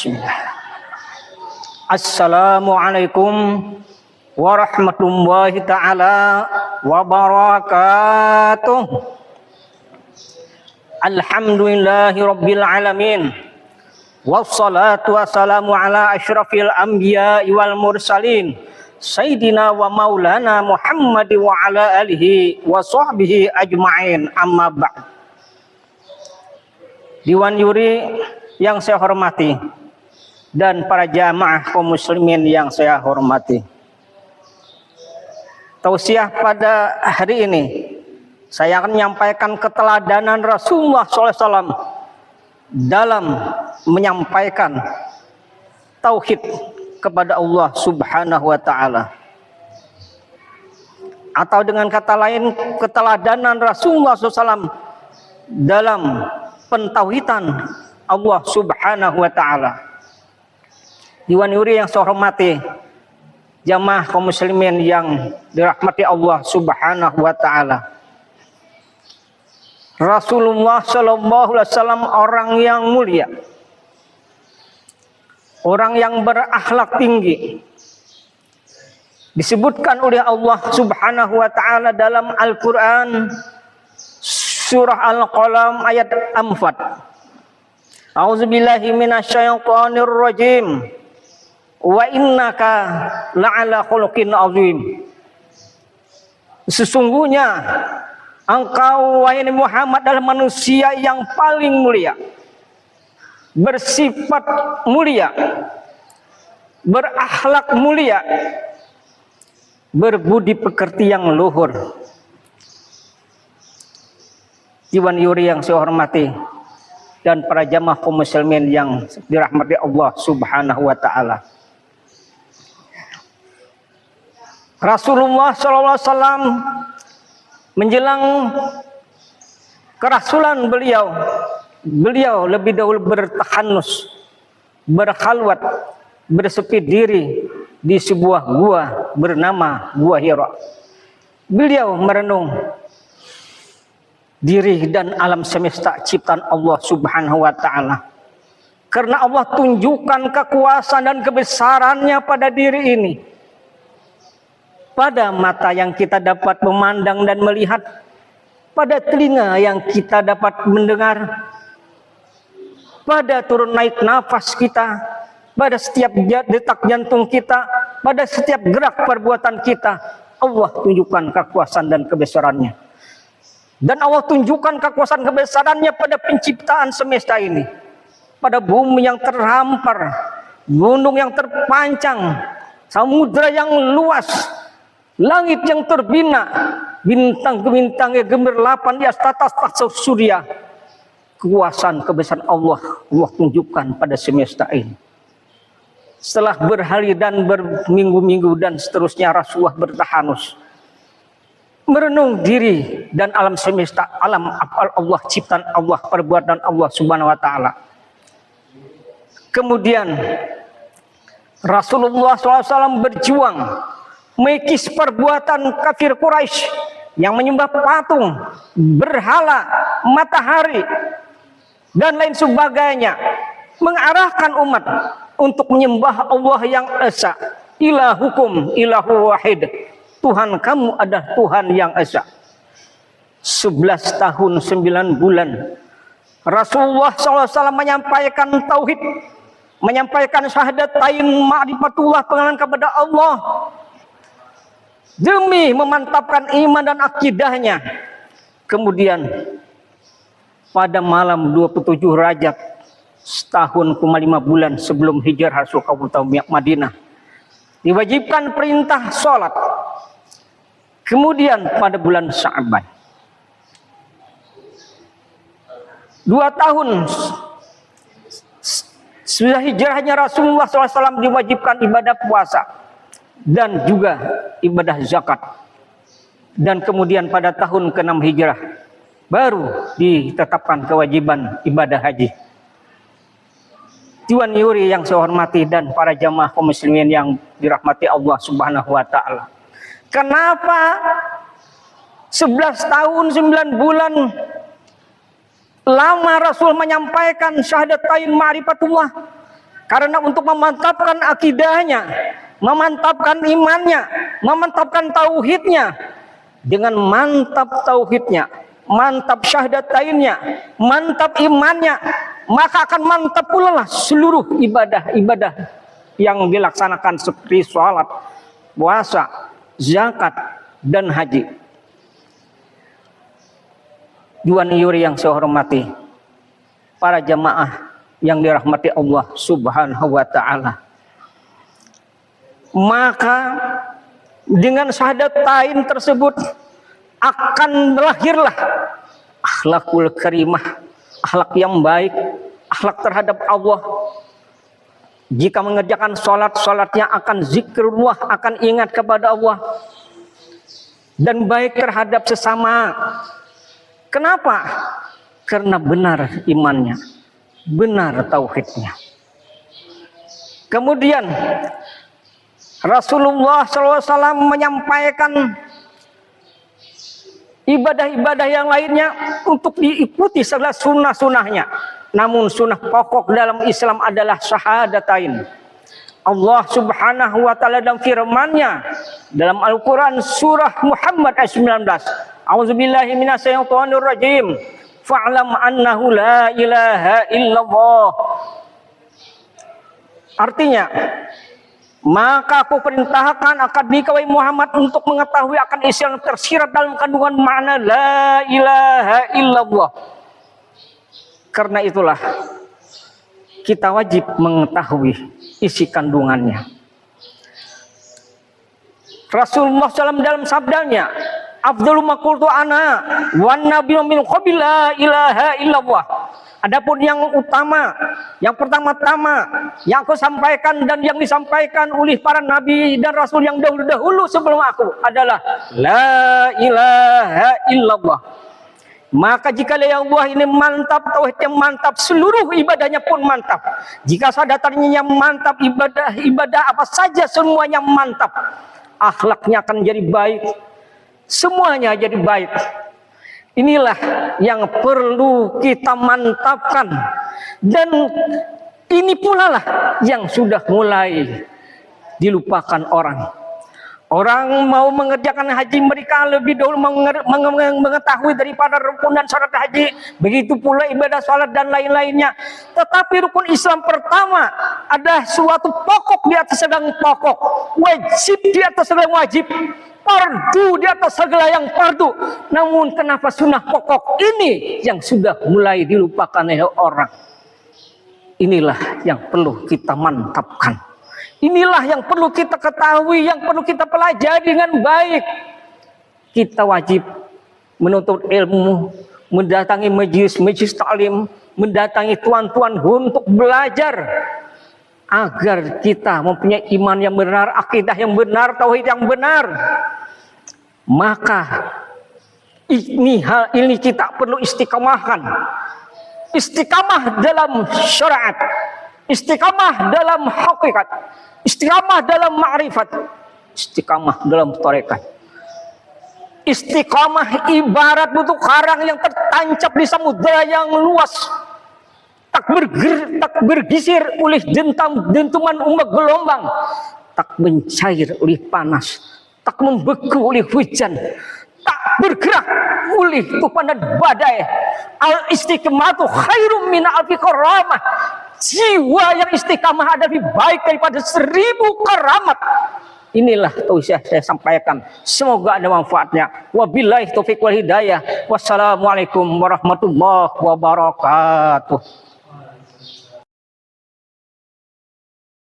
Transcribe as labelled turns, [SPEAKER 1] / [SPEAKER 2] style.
[SPEAKER 1] Bismillah. Assalamualaikum warahmatullahi ta'ala wabarakatuh. Alhamdulillahi rabbil alamin. Wassalatu wassalamu ala asyrafil anbiya wal mursalin Sayyidina wa maulana Muhammad wa ala alihi wa sahbihi ajma'in, amma ba'd. Dewan Juri yang saya hormati dan para jamaah kaum muslimin yang saya hormati, tausiah pada hari ini saya akan menyampaikan keteladanan Rasulullah SAW dalam menyampaikan tauhid kepada Allah Subhanahu wa Ta'ala, atau dengan kata lain keteladanan Rasulullah SAW dalam pentauhidan Allah Subhanahu wa Ta'ala. Dewan Juri yang saya hormati, jamaah kaum muslimin yang dirahmati Allah Subhanahu wa Ta'ala, Rasulullah Shallallahu Alaihi Wasallam orang yang mulia, orang yang berakhlak tinggi. Disebutkan oleh Allah Subhanahu wa Ta'ala dalam Al-Quran surah Al-Qalam ayat 4. A'udzubillahi minasyaitonir rajim. Wa innaka la'ala khuluqin azim. Sesungguhnya engkau wahai Muhammad adalah manusia yang paling mulia, bersifat mulia, berakhlak mulia, berbudi pekerti yang luhur. Dewan Juri yang saya hormati dan para jamaah kaum muslimin yang dirahmati Allah Subhanahu wa Ta'ala, Rasulullah SAW menjelang kerasulan beliau lebih dahulu bertahanus, berkhalwat, bersepi diri di sebuah gua bernama Gua Hira. Beliau merenung diri dan alam semesta ciptaan Allah Subhanahu wa Ta'ala, karena Allah tunjukkan kekuasaan dan kebesarannya pada diri ini, pada mata yang kita dapat memandang dan melihat, pada telinga yang kita dapat mendengar, pada turun naik nafas kita, pada setiap detak jantung kita, pada setiap gerak perbuatan kita. Allah tunjukkan kekuasaan dan kebesarannya. Dan Allah tunjukkan kekuasaan kebesarannya pada penciptaan semesta ini, pada bumi yang terhampar, gunung yang terpancang, samudra yang luas, langit yang terbina, bintang-bintang yang gemerlapan di atas surya. Kekuasaan kebesaran Allah tunjukkan pada semesta ini. Setelah berhari dan berminggu-minggu dan seterusnya, Rasulullah bertahanus, merenung diri dan alam semesta, alam afal Allah, ciptaan Allah, perbuatan Allah Subhanahu wa Ta'ala. Kemudian Rasulullah SAW berjuang mengikis perbuatan kafir Quraisy yang menyembah patung, berhala, matahari dan lain sebagainya, mengarahkan umat untuk menyembah Allah yang esa. Ilahukum ilahu wahid. Tuhan kamu adalah Tuhan yang esa. 11 tahun 9 bulan Rasulullah SAW menyampaikan tauhid, menyampaikan syahadatain ma'rifatullah, pengenalan kepada Allah, demi memantapkan iman dan akidahnya. Kemudian pada malam 27 Rajab setahun 5 bulan sebelum hijrah Rasul ke Madinah, diwajibkan perintah sholat. Kemudian pada bulan Sya'ban, 2 tahun sudah hijrahnya Rasulullah SAW, diwajibkan ibadah puasa dan juga ibadah zakat. Dan kemudian pada tahun ke-6 hijrah baru ditetapkan kewajiban ibadah haji. Dewan Juri yang saya hormati dan para jamaah kaum muslimin yang dirahmati Allah Subhanahu wa Ta'ala, kenapa 11 tahun 9 bulan lama Rasul menyampaikan syahadatain ma'rifatullah? Karena untuk memantapkan akidahnya, memantapkan imannya, memantapkan tauhidnya. Dengan mantap tauhidnya, mantap syahadatainnya, mantap imannya, maka akan mantap pula lah seluruh ibadah-ibadah yang dilaksanakan seperti sholat, puasa, zakat, dan haji. Juan Yuri yang saya hormati, para jamaah yang dirahmati Allah Subhanahu wa ta'ala. Maka dengan syahadatain tersebut akan lahirlah akhlakul karimah, akhlak yang baik, akhlak terhadap Allah. Jika mengerjakan sholatnya akan zikrullah, akan ingat kepada Allah, dan baik terhadap sesama. Kenapa? Karena benar imannya, benar tauhidnya. Kemudian Rasulullah SAW menyampaikan ibadah-ibadah yang lainnya untuk diikuti setelah sunnah-sunnahnya. Namun sunnah pokok dalam Islam adalah syahadatain. Allah Subhanahu wa ta'ala dalam firman-Nya dalam Al-Qur'an surah Muhammad ayat 19. A'udzubillahi minasyaitonir rajim. Fa'lam annahu la ilaha illallah. Artinya, maka aku perintahkan akan dikawai Muhammad untuk mengetahui akan isi yang tersirat dalam kandungan makna la ilaha illallah. Karena itulah kita wajib mengetahui isi kandungannya. Rasulullah SAW dalam sabdanya, Afdhalu ma qultu ana wan nabiyyu min qabli la ilaha illallah. Adapun yang utama, yang pertama-tama yang aku sampaikan dan yang disampaikan oleh para nabi dan rasul yang dahulu-dahulu sebelum aku adalah la ilaha illallah. Maka jika ya Allah ini mantap, tauhidnya mantap, seluruh ibadahnya pun mantap. Jika syahadatannya mantap, ibadah apa saja semuanya mantap. Akhlaknya akan jadi baik, semuanya jadi baik. Inilah yang perlu kita mantapkan. Dan ini pula lah yang sudah mulai dilupakan orang. Orang mau mengerjakan haji mereka lebih dahulu mengetahui daripada rukun dan syarat haji. Begitu pula ibadah salat dan lain-lainnya. Tetapi rukun Islam pertama ada suatu pokok di atas segala pokok. Wajib di atas segala wajib. Fardu di atas segala yang fardu. Namun kenapa sunnah pokok ini yang sudah mulai dilupakan oleh orang? Inilah yang perlu kita mantapkan. Inilah yang perlu kita ketahui, yang perlu kita pelajari dengan baik. Kita wajib menuntut ilmu, mendatangi majelis ta'lim, mendatangi tuan-tuan untuk belajar. Agar kita mempunyai iman yang benar, akidah yang benar, tauhid yang benar. Maka hal ini kita perlu istiqamahkan. Istiqamah dalam syariat, istiqamah dalam hakikat, istiqamah dalam ma'rifat, istiqamah dalam tarekat. Istiqamah ibarat batu karang yang tertancap di samudera yang luas, tak bergisir oleh dentuman ombak gelombang, tak mencair oleh panas, tak membeku oleh hujan, tak bergerak oleh tumpahan badai. Al istiqamatu khairum min alfi karamah. Jiwa yang istiqamah ada lebih baik daripada 1000 karamat. Inilah tausiah saya sampaikan. Semoga ada manfaatnya. Wabillahi taufiq wal hidayah. Wassalamualaikum warahmatullahi wabarakatuh.